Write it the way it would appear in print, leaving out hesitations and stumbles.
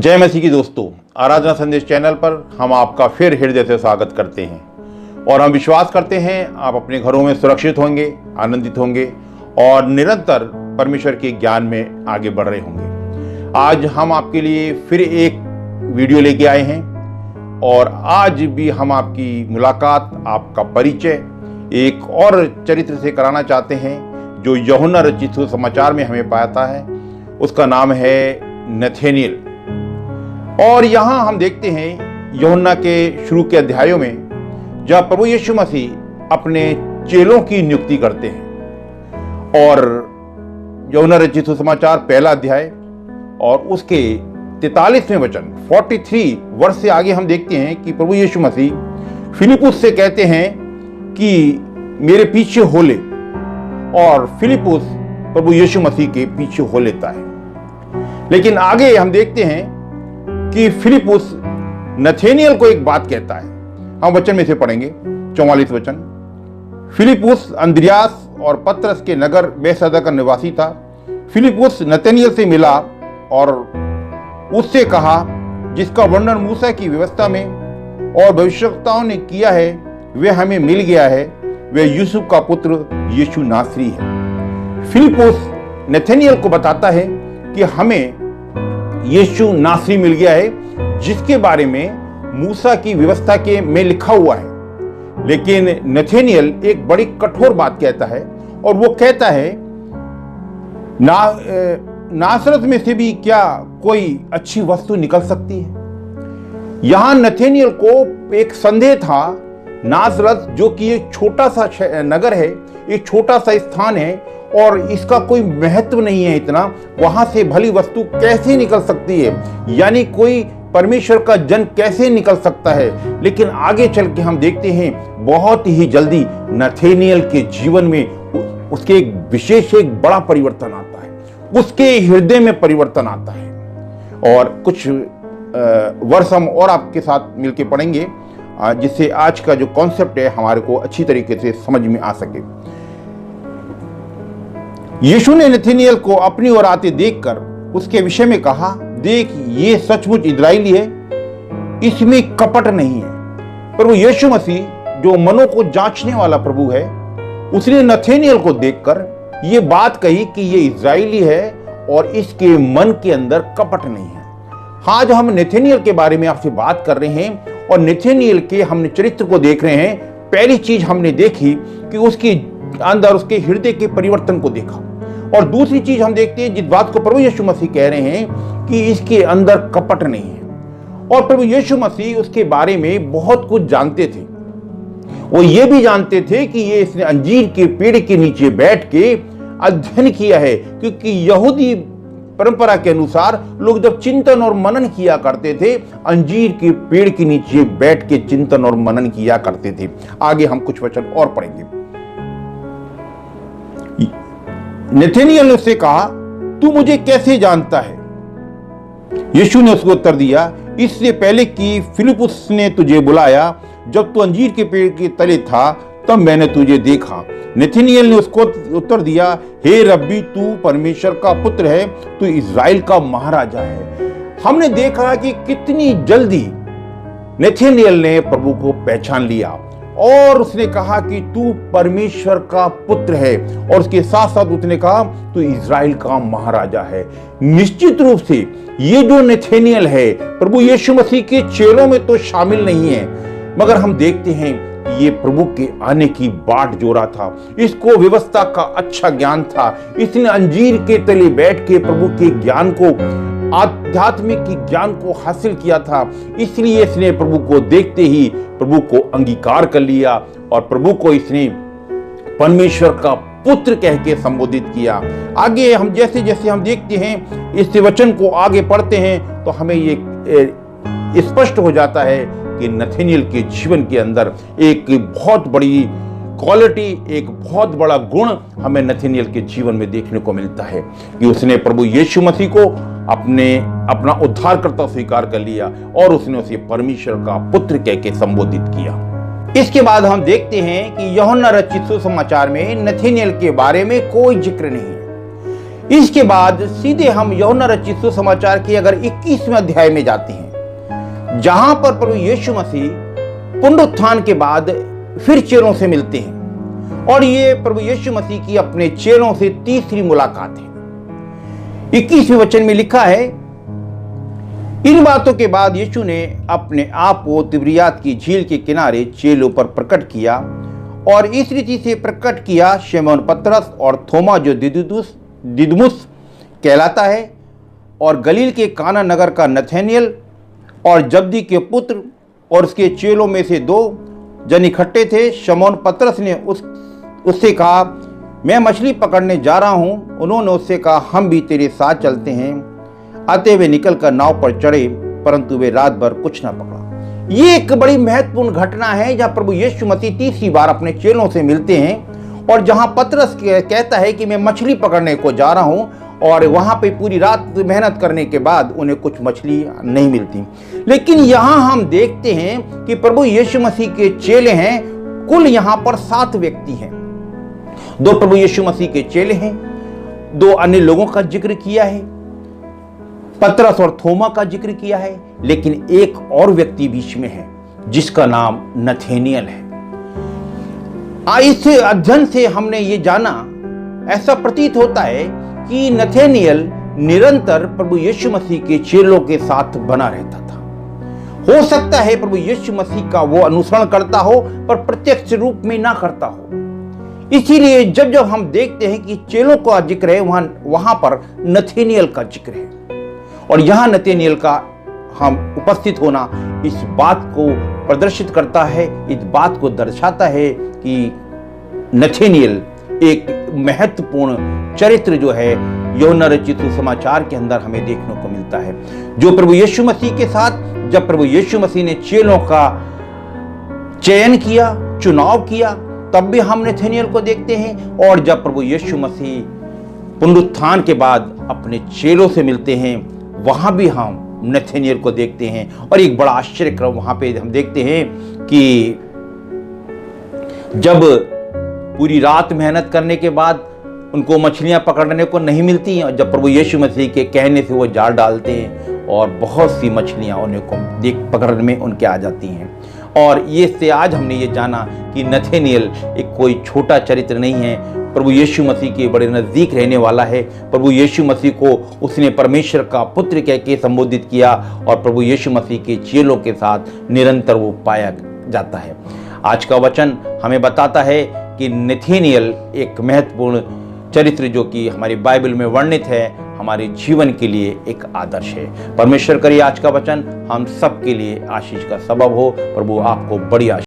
जय मसीह की दोस्तों, आराधना संदेश चैनल पर हम आपका फिर हृदय से स्वागत करते हैं और हम विश्वास करते हैं आप अपने घरों में सुरक्षित होंगे, आनंदित होंगे और निरंतर परमेश्वर के ज्ञान में आगे बढ़ रहे होंगे। आज हम आपके लिए फिर एक वीडियो लेके आए हैं और आज भी हम आपकी मुलाकात, आपका परिचय एक और चरित्र से कराना चाहते हैं जो यूहन्ना रचित सुसमाचार में हमें पाता है। उसका नाम है नथानिएल। और यहाँ हम देखते हैं यूहन्ना के शुरू के अध्यायों में जब प्रभु यीशु मसीह अपने चेलों की नियुक्ति करते हैं और यूहन्ना रचित सुसमाचार पहला अध्याय और उसके 43वें वचन 43 वर्ष से आगे हम देखते हैं कि प्रभु यीशु मसीह फिलिपुस से कहते हैं कि मेरे पीछे हो ले, और फिलिपुस प्रभु यीशु मसीह के पीछे हो लेता है। लेकिन आगे हम देखते हैं कि फिलिपुस नथानिएल को एक बात कहता है। हम वचन में से पढ़ेंगे 44 वचन। फिलिपुस अंद्रियास और पतरस के नगर बैतसैदा का निवासी था। फिलिपुस नथानिएल से मिला और उससे कहा, जिसका वर्णन मूसा की व्यवस्था में और भविष्यवक्ताओं ने किया है वह हमें मिल गया है, वह यूसुफ का पुत्र यीशु नासरी है। फिलिपुस नथानिएल को बताता है कि हमें यीशु नासरी मिल गया है जिसके बारे में मूसा की व्यवस्था के में लिखा हुआ है। लेकिन नथानिएल एक बड़ी कठोर बात कहता है और वो कहता है, नासरत में से भी क्या कोई अच्छी वस्तु निकल सकती है। यहां नथानिएल को एक संदेह था। नासरत जो कि एक छोटा सा नगर है, एक छोटा सा स्थान है और इसका कोई महत्व नहीं है इतना, वहां से भली वस्तु कैसे निकल सकती है, यानी कोई परमेश्वर का जन कैसे निकल सकता है। लेकिन आगे चल के हम देखते हैं बहुत ही जल्दी नथानिएल के जीवन में उसके एक विशेष एक बड़ा परिवर्तन आता है, उसके हृदय में परिवर्तन आता है। और कुछ वर्ष हम और आपके साथ मिलकर पढ़ेंगे जिससे आज का जो कॉन्सेप्ट है हमारे को अच्छी तरीके से समझ में आ सके। यीशु ने नथानिएल को अपनी ओर आते देखकर उसके विषय में कहा, देख ये सचमुच इजरायली है, इसमें कपट नहीं है। प्रभु यीशु मसीह जो मनों को जांचने वाला प्रभु है, उसने नथानिएल को देखकर ये बात कही कि ये इजरायली है और इसके मन के अंदर कपट नहीं है। आज हम नथानिएल के बारे में आपसे बात कर रहे हैं और नथानिएल के हमने चरित्र को देख रहे हैं। पहली चीज हमने देखी कि उसके अंदर उसके हृदय के परिवर्तन को देखा, और दूसरी चीज हम देखते हैं जिस बात को प्रभु यीशु मसीह कह रहे हैं कि इसके अंदर कपट नहीं है। और प्रभु यीशु मसीह उसके बारे में बहुत कुछ जानते थे। वो ये भी जानते थे कि ये इसने अंजीर के पेड़ के नीचे बैठ के अध्ययन किया है, क्योंकि यहूदी परंपरा के अनुसार लोग जब चिंतन और मनन किया करते थे, अंजीर के पेड़ के नीचे बैठ के चिंतन और मनन किया करते थे। आगे हम कुछ वचन और पढ़ेंगे। नथानिएल ने उससे कहा, तू मुझे कैसे जानता है? यीशु ने उसको उत्तर दिया, इससे पहले कि फिलिपुस ने तुझे बुलाया, जब तू अंजीर के पेड़ के तले था तब मैंने तुझे देखा। नथानिएल ने उसको उत्तर दिया, हे रब्बी, तू परमेश्वर का पुत्र है, तू इज़राइल का महाराजा है। हमने देखा कि कितनी जल्दी नथानिएल ने प्रभु को पहचान लिया और उसने कहा कि तू परमेश्वर का पुत्र है, और उसके साथ साथ उसने कहा तू इज़राइल का महाराजा है। निश्चित रूप से ये जो नथानिएल है प्रभु यीशु मसीह के चेलों में तो शामिल नहीं है, मगर हम देखते हैं ये प्रभु के आने की बाट जो रहा था, इसको व्यवस्था का अच्छा ज्ञान था। इसने अंजीर के तले बैठ के प्रभु के ज्ञान को, आध्यात्मिक ज्ञान को हासिल किया था। इसलिए इसने प्रभु को देखते ही प्रभु को अंगीकार कर लिया और प्रभु को इसने परमेश्वर का पुत्र कह के संबोधित किया। आगे हम जैसे जैसे हम देखते हैं इस वचन को आगे पढ़ते हैं तो हमें ये स्पष्ट हो जाता है कि नथानिएल के जीवन के अंदर एक बहुत बड़ी क्वालिटी, एक बहुत बड़ा गुण हमें नथानिएल के जीवन में देखने को मिलता है कि उसने प्रभु यीशु मसीह को अपना उद्धारकर्ता स्वीकार कर लिया और उसने उसे परमेश्वर का पुत्र कह के संबोधित किया। इसके बाद हम देखते हैं कि यूहन्ना रचित सुसमाचार में नथानिएल के बारे में कोई जिक्र नहीं है। इसके बाद सीधे हम यूहन्ना रचित सुसमाचार के अगर 21वें अध्याय में जाते हैं, जहां पर प्रभु यीशु मसीह पुनरुत्थान के बाद फिर चेलों से मिलते हैं, और ये प्रभु यीशु मसीह की अपने चेलों से तीसरी मुलाकात है। 21वें वचन में लिखा है, इन बातों के बाद यीशु ने अपने आप को तिबरियाद की झील के किनारे चेलों पर प्रकट किया, और इस रीति से प्रकट किया, शिमोन पतरस और थोमा जो दिदुमुस कहलाता है, और गलील के काना नगर का नथानिएल, और जब्दी के पुत्र और उसके चेलों में से 2 जन इकट्ठे थे। शिमोन पतरस ने उससे कहा, मैं मछली पकड़ने जा रहा हूं। उन्होंने उससे कहा, हम भी तेरे साथ चलते हैं। आते वे निकलकर नाव पर चढ़े, परंतु वे रात भर कुछ न पकड़ा। ये एक बड़ी महत्वपूर्ण घटना है जहां प्रभु यीशु मसीह तीसरी बार अपने चेलों से मिलते हैं, और जहां पतरस कहता है कि मैं मछली पकड़ने को जा रहा हूं, और वहां पे पूरी रात मेहनत करने के बाद उन्हें कुछ मछली नहीं मिलती। लेकिन यहां हम देखते हैं कि प्रभु यीशु मसीह के चेले हैं। कुल यहां पर 7 व्यक्ति हैं। 2 प्रभु यीशु मसीह के चेले हैं, 2 अन्य लोगों का जिक्र किया है, पतरस और थोमा का जिक्र किया है, लेकिन एक और व्यक्ति बीच में है जिसका नाम नथानिएल है। इस अध्ययन से हमने ये जाना, ऐसा प्रतीत होता है कि नथानिएल निरंतर प्रभु यीशु मसीह के चेलों के साथ बना रहता था। हो सकता है प्रभु यीशु मसीह का वो अनुसरण करता हो, पर प्रत्यक्ष रूप में ना करता हो। इसीलिए जब जब हम देखते हैं कि चेलों का जिक्र है, वहां पर नथानिएल का जिक्र है, और यहां नथानिएल का हम उपस्थित होना इस बात को प्रदर्शित करता है, इस बात को दर्शाता है कि नथानिएल एक महत्वपूर्ण चरित्र जो है यूहन्ना रचित सुसमाचार के अंदर हमें देखने को मिलता है, जो प्रभु यीशु मसीह के साथ, जब प्रभु यीशु मसीह ने चेलों का चयन किया, चुनाव किया, तब भी हम नथानिएल को देखते हैं, और जब प्रभु यीशु मसीह पुनरुत्थान के बाद अपने चेलों से मिलते हैं, वहां भी हम नथानिएल को देखते हैं। और एक बड़ा आश्चर्यक्रम वहां पे हम देखते हैं कि जब पूरी रात मेहनत करने के बाद उनको मछलियां पकड़ने को नहीं मिलती हैं, और जब प्रभु यीशु मसीह के कहने से वो जाल डालते हैं, और बहुत सी मछलियां उन्हें को पकड़ने में उनके आ जाती हैं। और ये से आज हमने ये जाना कि नथानिएल एक कोई छोटा चरित्र नहीं है, प्रभु यीशु मसीह के बड़े नज़दीक रहने वाला है। प्रभु यीशु मसीह को उसने परमेश्वर का पुत्र कह के संबोधित किया, और प्रभु यीशु मसीह के चेलों के साथ निरंतर वो पाया जाता है। आज का वचन हमें बताता है कि नथानिएल एक महत्वपूर्ण चरित्र जो कि हमारी बाइबल में वर्णित है, हमारे जीवन के लिए एक आदर्श है। परमेश्वर करे आज का वचन हम सब के लिए आशीष का सबब हो। प्रभु आपको बड़ी आशीष